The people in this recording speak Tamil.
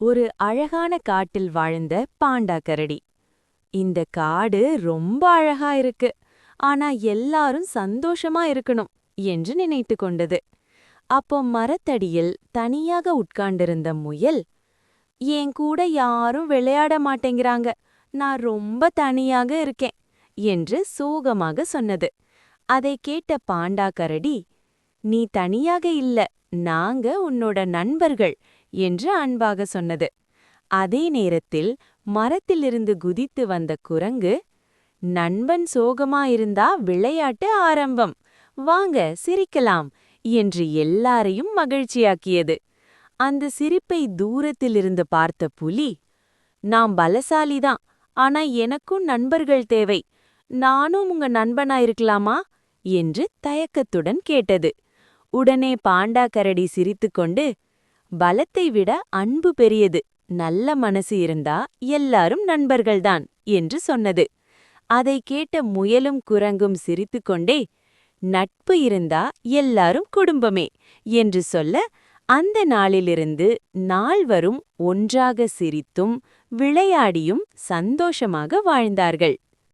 ஒரு அழகான காட்டில் வாழ்ந்த பாண்டா கரடி. இந்த காடு ரொம்ப அழகா இருக்கு, ஆனா எல்லாரும் சந்தோஷமா இருக்கணும் என்று நினைத்து கொண்டது. அப்போ மரத்தடியில் தனியாக உட்கார்ந்திருந்த முயல், என் கூட யாரும் விளையாட மாட்டேங்கிறாங்க, நான் ரொம்ப தனியாக இருக்கேன் என்று சோகமாக சொன்னது. அதை கேட்ட பாண்டா கரடி, நீ தனியாக இல்ல, நாங்க உன்னோட நண்பர்கள் என்று அன்பாக சொன்னது. அதே நேரத்தில் மரத்திலிருந்து குதித்து வந்த குரங்கு, நண்பன் சோகமா இருந்தா விளையாட்டு ஆரம்பம், வாங்க சிரிக்கலாம் என்று எல்லாரையும் மகிழ்ச்சியாக்கியது. அந்த சிரிப்பை தூரத்திலிருந்து பார்த்த புலி, நான் பலசாலிதான், ஆனா எனக்கும் நண்பர்கள் தேவை, நானும் உங்க நண்பனா இருக்கலாமா என்று தயக்கத்துடன் கேட்டது. உடனே பாண்டா கரடி சிரித்துக்கொண்டு, பலத்தை விட அன்பு பெரியது, நல்ல மனசு இருந்தா எல்லாரும் நண்பர்கள்தான் என்று சொன்னது. அதை கேட்ட முயலும் குரங்கும் சிரித்துக்கொண்டே, நட்பு இருந்தா எல்லாரும் குடும்பமே என்று சொல்ல, அந்த நாளிலிருந்து நால்வரும் ஒன்றாக சிரித்தும் விளையாடியும் சந்தோஷமாக வாழ்ந்தார்கள்.